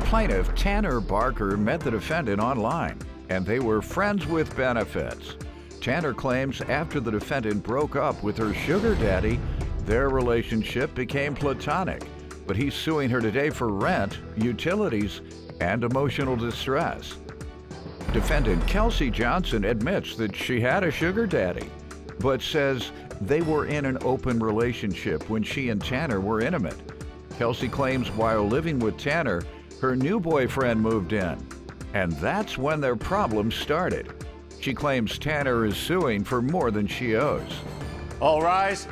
Plaintiff Tanner Barker met the defendant online, and they were friends with benefits. Tanner claims after the defendant broke up with her sugar daddy, their relationship became platonic, but he's suing her today for rent, utilities, and emotional distress. Defendant Kelsey Johnson admits that she had a sugar daddy, but says they were in an open relationship when she and Tanner were intimate. Kelsey claims while living with Tanner, her new boyfriend moved in, and that's when their problems started. She claims Tanner is suing for more than she owes. All rise.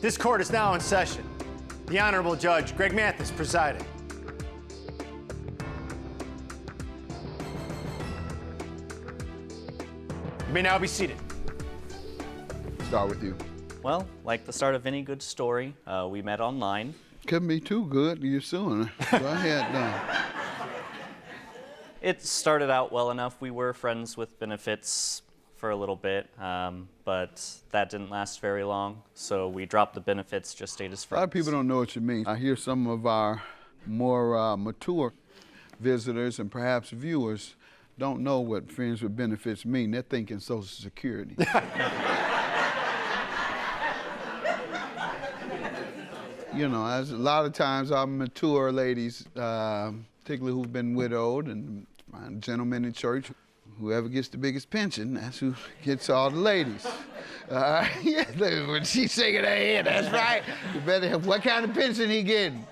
This court is now in session. The Honorable Judge Greg Mathis presiding. You may now be seated. Start with you. Well, like the start of any good story, we met online. Couldn't be too good. You're suing her. Go ahead. It started out well enough. We were friends with benefits for a little bit, but that didn't last very long. So we dropped the benefits, just stayed as friends. A lot of people don't know what you mean. I hear some of our more mature visitors and perhaps viewers don't know what friends with benefits mean. They're thinking Social Security. You know, as a lot of times our mature ladies, particularly who've been widowed, and gentlemen in church, whoever gets the biggest pension, that's who gets all the ladies. Yeah, when she's shaking her head, that's right. You better have, what kind of pension he getting?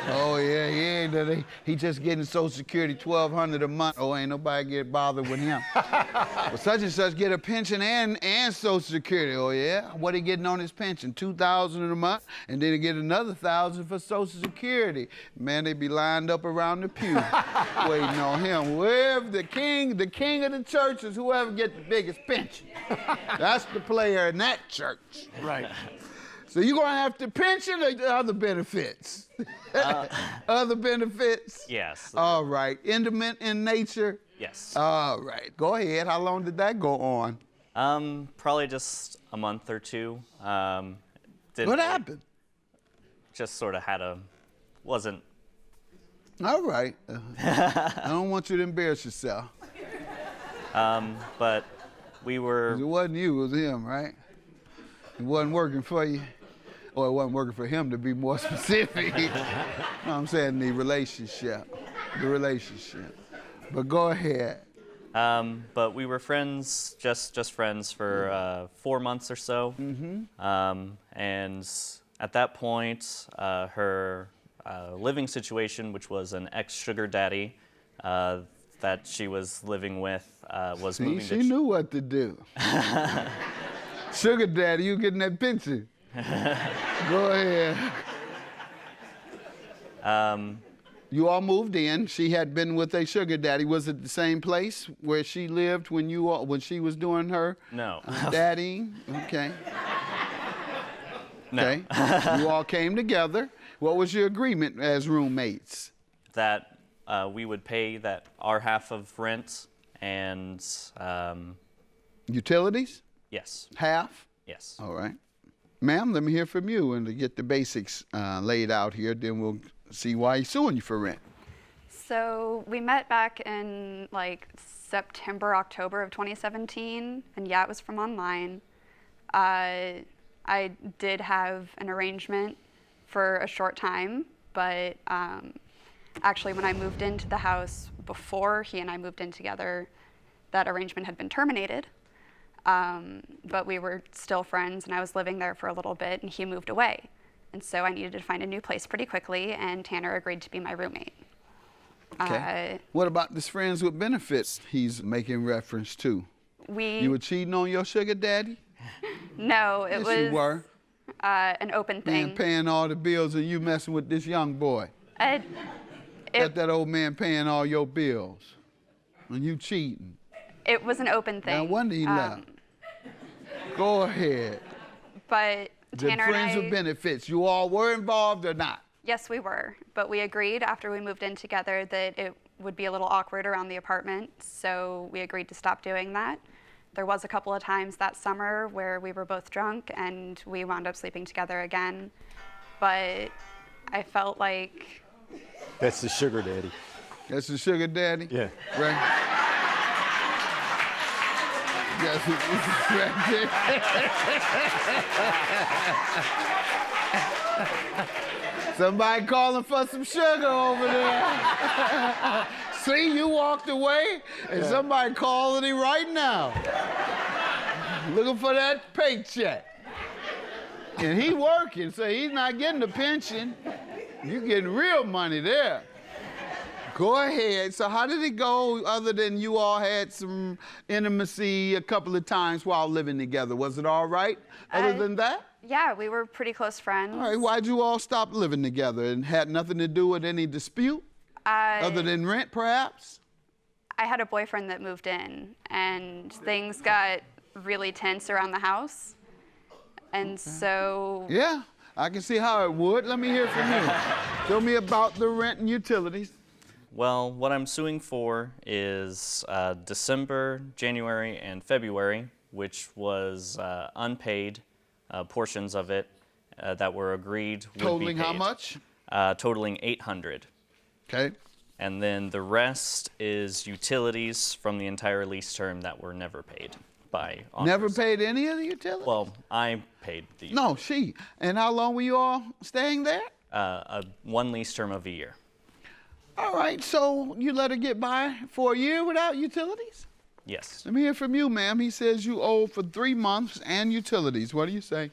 Oh yeah, he just getting Social Security, $1,200 a month. Oh, ain't nobody get bothered with him. Well, such and such get a pension and Social Security. Oh yeah, what he getting on his pension? $2,000 a month, and then he get another $1,000 for Social Security. Man, they be lined up around the pew waiting on him. Whoever the king of the church is whoever get the biggest pension. That's the player in that church. Right. So you're gonna have to pension or other benefits? Other benefits? Yes. All right. Intimate in nature? Yes. All right. Go ahead. How long did that go on? Probably just a month or two. What happened? Just sort of wasn't. All right. I don't want you to embarrass yourself. But we were. It wasn't you, it was him, right? It wasn't working for you. Or it wasn't working for him, to be more specific. No, I'm saying the relationship. But go ahead. But we were friends, just friends for 4 months or so. Mm-hmm. And at that point, her living situation, which was an ex-sugar daddy that she was living with, was moving to... She knew what to do. Sugar daddy, you getting that pension? Go ahead. You all moved in. She had been with a sugar daddy. Was it the same place where she lived when she was doing her? No. Daddy? Okay. No. Okay. You all came together. What was your agreement as roommates? That we would pay our half of rent and... Utilities? Yes. Half? Yes. All right. Ma'am, let me hear from you, and to get the basics laid out here, then we'll see why he's suing you for rent. So we met back in like September, October of 2017, and yeah, it was from online. I did have an arrangement for a short time, but actually when I moved into the house before he and I moved in together, that arrangement had been terminated. But we were still friends, and I was living there for a little bit, and he moved away. And so I needed to find a new place pretty quickly, and Tanner agreed to be my roommate. Okay. What about this friends with benefits he's making reference to? You were cheating on your sugar daddy? No, it yes, was you were. An open thing. Man paying all the bills, and you messing with this young boy. That old man paying all your bills, and you cheating. It was an open thing. No wonder he left. Go ahead. But Tanner and I... friends with benefits, you all were involved or not? Yes, we were. But we agreed after we moved in together that it would be a little awkward around the apartment, so we agreed to stop doing that. There was a couple of times that summer where we were both drunk and we wound up sleeping together again. But I felt like... That's the sugar daddy. That's the sugar daddy? Yeah. Right? That's what this is right there. Somebody calling for some sugar over there. See, you walked away, and somebody calling him right now. Looking for that paycheck. And he working, so he's not getting the pension. You getting real money there. Go ahead. So how did it go other than you all had some intimacy a couple of times while living together? Was it all right other than that? Yeah, we were pretty close friends. All right, why'd you all stop living together? And had nothing to do with any dispute? Other than rent, perhaps? I had a boyfriend that moved in, and things got really tense around the house. And so... Yeah, I can see how it would. Let me hear from you. Tell me about the rent and utilities. Well, what I'm suing for is December, January, and February, which was unpaid portions of it that were agreed would be paid. Totaling how much? Totaling $800. Okay. And then the rest is utilities from the entire lease term that were never paid by owners. Never paid any of the utilities? Well, I paid the No, she. And how long were you all staying there? one lease term of a year. All right, so you let her get by for a year without utilities? Yes. Let me hear from you, ma'am. He says you owe for 3 months and utilities. What do you say?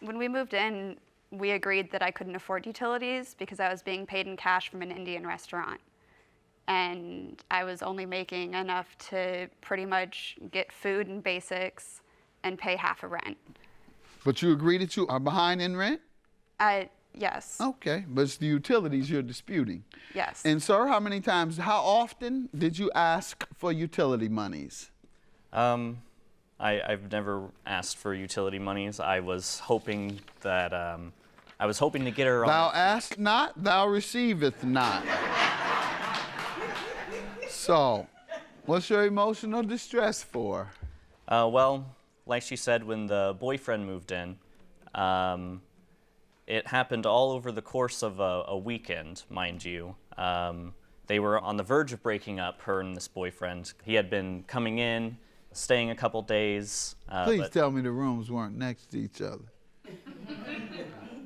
When we moved in, we agreed that I couldn't afford utilities because I was being paid in cash from an Indian restaurant. And I was only making enough to pretty much get food and basics and pay half of rent. But you agree that you are behind in rent? Yes. Okay, but it's the utilities you're disputing. Yes. And sir, how often did you ask for utility monies? I've never asked for utility monies. I was hoping that, to get her on. Thou ask not, thou receiveth not. So, what's your emotional distress for? Well, like she said, when the boyfriend moved in, it happened all over the course of a weekend, mind you. They were on the verge of breaking up, her and this boyfriend. He had been coming in, staying a couple days. Please tell me the rooms weren't next to each other.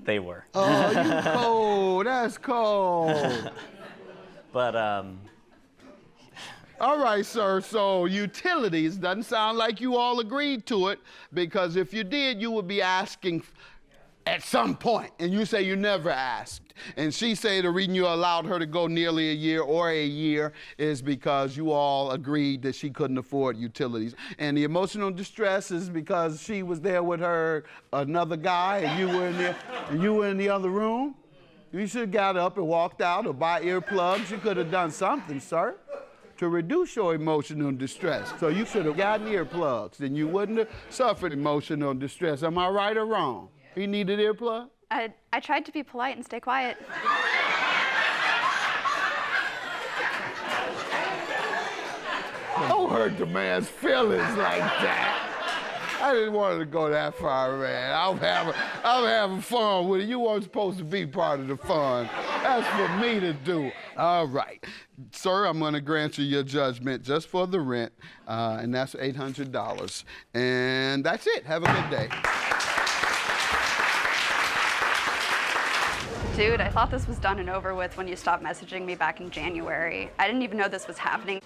They were. Oh, you cold. That's cold. But, All right, sir, so utilities, doesn't sound like you all agreed to it, because if you did, you would be asking at some point, and you say you never asked. And she say the reason you allowed her to go nearly a year is because you all agreed that she couldn't afford utilities. And the emotional distress is because she was there with another guy, and you were in the other room. You should have got up and walked out or buy earplugs. You could have done something, sir, to reduce your emotional distress. So you should have gotten earplugs, and you wouldn't have suffered emotional distress. Am I right or wrong? He needed earplug? I tried to be polite and stay quiet. Don't hurt the man's feelings like that. I didn't want her to go that far, man. I'm having fun with it. You weren't supposed to be part of the fun. That's for me to do. All right. Sir, I'm going to grant you your judgment just for the rent, and that's $800. And that's it. Have a good day. Dude, I thought this was done and over with when you stopped messaging me back in January. I didn't even know this was happening.